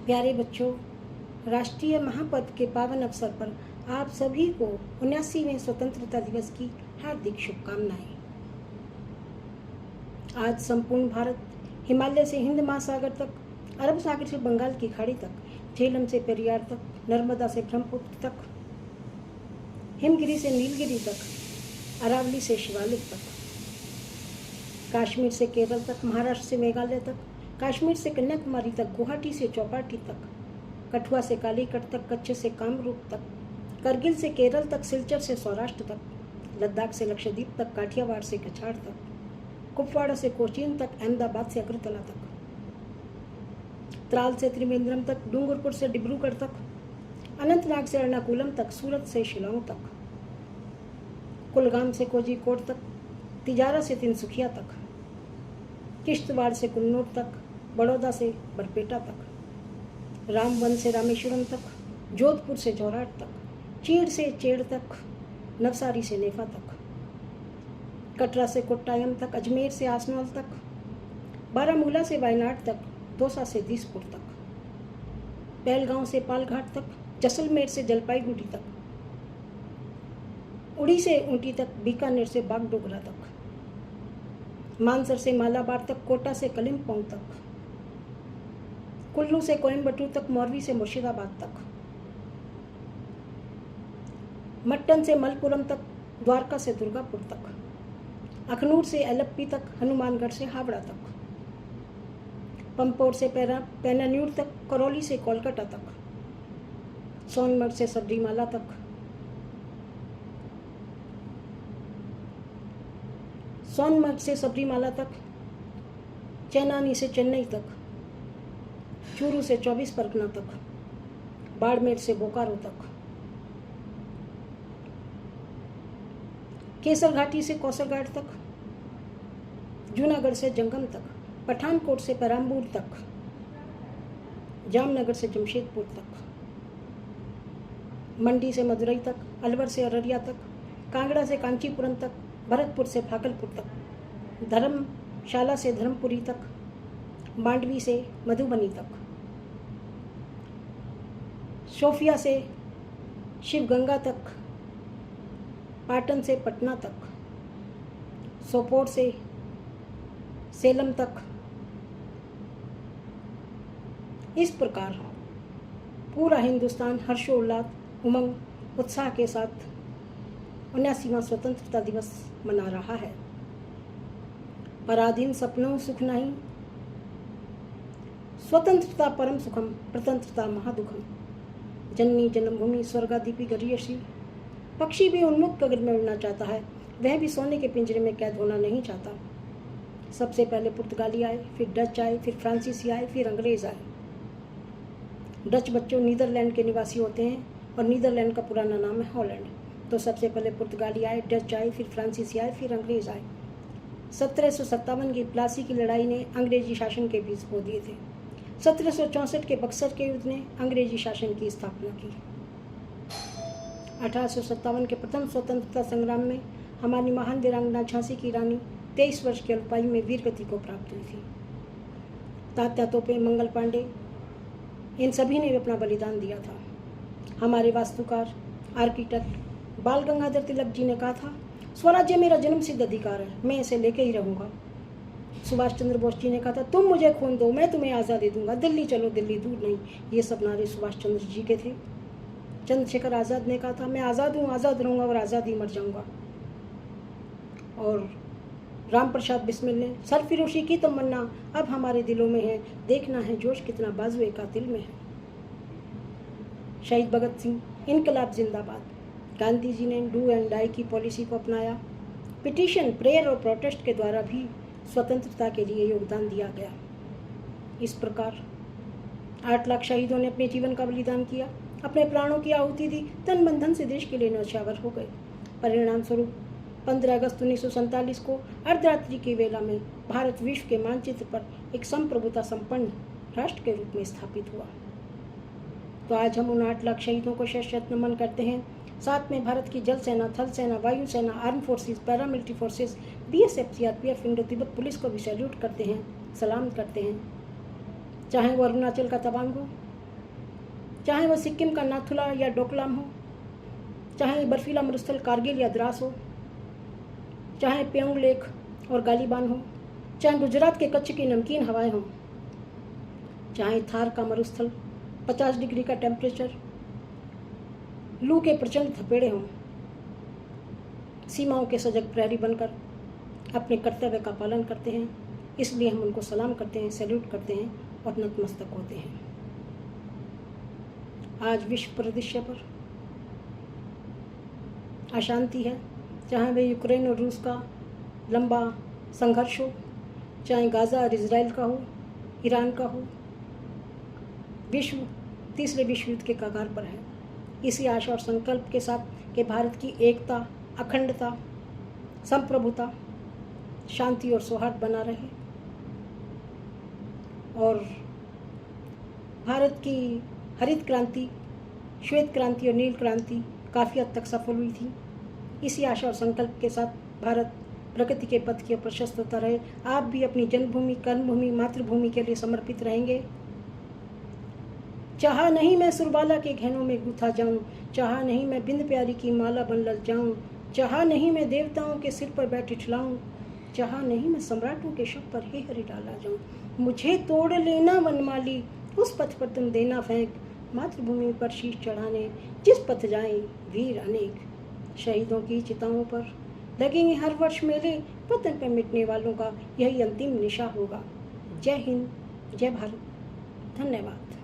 प्यारे बच्चों, राष्ट्रीय महापर्व के पावन अवसर पर आप सभी को 79वें स्वतंत्रता दिवस की हार्दिक शुभकामनाएं। आज संपूर्ण भारत हिमालय से हिंद महासागर तक, अरब सागर से बंगाल की खाड़ी तक, झेलम से पेरियार तक, नर्मदा से ब्रह्मपुत्र तक, हिमगिरी से नीलगिरी तक, अरावली से शिवालिक तक, कश्मीर से केरल तक, महाराष्ट्र से मेघालय तक, कश्मीर से कन्याकुमारी तक, गुवाहाटी से चौपाटी तक, कठुआ से कालीकट तक, कच्छ से कामरूप तक, करगिल से केरल तक, सिलचर से सौराष्ट्र तक, लद्दाख से लक्षद्वीप तक, काठियावाड़ से कछाड़ तक, कुपवाड़ा से कोचीन तक, अहमदाबाद से अगरतला तक, त्राल से त्रिवेंद्रम तक, डूंगरपुर से डिब्रूगढ़ तक, अनंतनाग से एर्नाकुलम तक, सूरत से शिलांग तक, कुलगाम से कोझिकोड तक, तिजारा से तिनसुकिया तक, किश्तवाड़ से कुन्नूर तक, बड़ौदा से बरपेटा तक, रामवन से रामेश्वरम तक, जोधपुर से जोरहाट तक, चीड़ से चेड़ तक, नवसारी से नेफा तक, कटरा से कोट्टायम तक, अजमेर से आसनौल तक, बारामूला से वायनाड तक, दौसा से दिसपुर तक, पहलगांव से पालघाट तक, जैसलमेर से जलपाईगुड़ी तक, उड़ी से ऊटी तक, बीकानेर से बागडोगरा तक, मानसर से मालाबार तक, कोटा से कलिम्पोंग तक, कुल्लू से कोयम्बटूर तक, मोरवी से मुर्शिदाबाद तक, मट्टन से मलपुरम तक, द्वारका से दुर्गापुर तक, अखनूर से एलप्पी तक, हनुमानगढ़ से हावड़ा तक, पंपोर से पैनान्यूर तक, करौली से कोलकाता तक, सोनमर्ग से सबरीमाला तक, चेन्नई से चेन्नई तक, चूरू से 24 परगना तक, बाड़मेर से बोकारो तक, केसर घाटी से कौसरघाट तक, जूनागढ़ से जंगम तक, पठानकोट से पेराम्बूर तक, जामनगर से जमशेदपुर तक, मंडी से मदुरई तक, अलवर से अररिया तक, कांगड़ा से कांचीपुरम तक, भरतपुर से भागलपुर तक, धर्मशाला से धर्मपुरी तक, मांडवी से मधुबनी तक, सोफिया से शिवगंगा तक, पाटन से पटना तक, सोपोर से सेलम तक। इस प्रकार पूरा हिंदुस्तान हर्षोल्लास, उमंग, उत्साह के साथ 79वां स्वतंत्रता दिवस मना रहा है। पराधीन सपनों सुख नहीं, स्वतंत्रता परम सुखम, प्रतंत्रता महादुखम, जननी जन्मभूमि स्वर्गादीपी गरियसी। पक्षी भी उन्मुक्त गगन में उड़ना चाहता है, वह भी सोने के पिंजरे में कैद होना नहीं चाहता। सबसे पहले पुर्तगाली आए, फिर डच आए, फिर फ्रांसीसी आए, फिर अंग्रेज आए। डच बच्चों नीदरलैंड के निवासी होते हैं और नीदरलैंड का पुराना नाम है हॉलैंड। तो सबसे पहले पुर्तगाली आए, डच आए, फिर फ्रांसीसी आए, फिर अंग्रेज आए। 1757 की प्लासी की लड़ाई ने अंग्रेजी शासन के बीज बो दिए थे। 1764 के बक्सर के युद्ध ने अंग्रेजी शासन की स्थापना की। 1857 के प्रथम स्वतंत्रता संग्राम में हमारी महान वीरांगना झांसी की रानी 23 वर्ष की अल्पायु में वीरगति को प्राप्त हुई थी। तात्या तोपे, मंगल पांडे, इन सभी ने अपना बलिदान दिया था। हमारे वास्तुकार, आर्किटेक्ट बाल गंगाधर तिलक जी ने कहा था, स्वराज्य मेरा जन्मसिद्ध अधिकार है, मैं इसे लेके ही रहूँगा। सुभाष चंद्र बोस जी ने कहा था, तुम मुझे खून दो, मैं तुम्हें आज़ादी दूंगा, दिल्ली चलो, दिल्ली दूर नहीं। ये सब नारे सुभाष चंद्र जी के थे। चंद्रशेखर आज़ाद ने कहा था, मैं आज़ाद हूँ, आज़ाद रहूँगा और आज़ाद ही मर जाऊँगा। और राम प्रसाद बिस्मिल ने, सरफिरोशी की तमन्ना अब हमारे दिलों में है, देखना है जोश कितना बाजुए कातिल में है। शहीद भगत सिंह, इनकलाब जिंदाबाद। गांधी जी ने डू एंड डाई की पॉलिसी को अपनाया। पिटीशन, प्रेयर और प्रोटेस्ट के द्वारा भी स्वतंत्रता के लिए योगदान दिया गया। इस प्रकार 8 लाख शहीदों ने अपने जीवन का बलिदान किया, अपने प्राणों की आहुति दी, तन मन धन से देश के लिए न्यौछावर हो गए। परिणाम स्वरूप 15 अगस्त 1947 को अर्धरात्रि की वेला में भारत विश्व के मानचित्र पर एक संप्रभुता संपन्न राष्ट्र के रूप में स्थापित हुआ। तो आज हम उन 8 लाख शहीदों को शत नमन करते हैं। साथ में भारत की जल सेना, थल सेना, वायु सेना, arm forces, paramilitary forces, BSF, CRPF, Indo Tibet police को भी सैल्यूट करते हैं, सलाम करते हैं। चाहे वो अरुणाचल का तवांग हो, चाहे वह सिक्किम का नाथुला या डोकलाम हो, चाहे बर्फीला मरुस्थल कारगिल या द्रास हो, चाहे पेंग लेक और गालीबान हो, चाहे गुजरात के कच्छ की नमकीन हवाएं हों, चाहे थार का मरुस्थल 50 डिग्री का टेम्परेचर, लू के प्रचंड थपेड़े हों, सीमाओं के सजग प्रहरी बनकर अपने कर्तव्य का पालन करते हैं। इसलिए हम उनको सलाम करते हैं, सैल्यूट करते हैं और नतमस्तक होते हैं। आज विश्व परिदृश्य पर अशांति है, चाहे वह यूक्रेन और रूस का लंबा संघर्ष हो, चाहे गाज़ा और इजराइल का हो, ईरान का हो। विश्व तीसरे विश्व युद्ध के कगार पर है। इसी आशा और संकल्प के साथ कि भारत की एकता, अखंडता, संप्रभुता, शांति और सौहार्द बना रहे और भारत की हरित क्रांति, श्वेत क्रांति और नील क्रांति काफ़ी हद तक सफल हुई थी। इसी आशा और संकल्प के साथ भारत प्रगति के पथ की ओर प्रशस्त होता रहे। आप भी अपनी जन्मभूमि, कर्मभूमि, मातृभूमि के लिए समर्पित रहेंगे। चाहा नहीं मैं सुरबाला के गहनों में गूथा जाऊं, चाहा नहीं मैं बिंद प्यारी की माला बन लल जाऊं, चाहा नहीं मैं देवताओं के सिर पर बैठ ठिठलाऊं, चाहा नहीं मैं सम्राटों के शव पर हे हरि डाला जाऊं। मुझे तोड़ लेना वनमाली, उस पथ पर तुम देना फेंक, मातृभूमि पर शीश चढ़ाने जिस पथ जाएं वीर अनेक। शहीदों की चिताओं पर लगेंगे हर वर्ष मेले, वतन पर मिटने वालों का यही अंतिम निशा होगा। जय हिंद, जय भारत, धन्यवाद।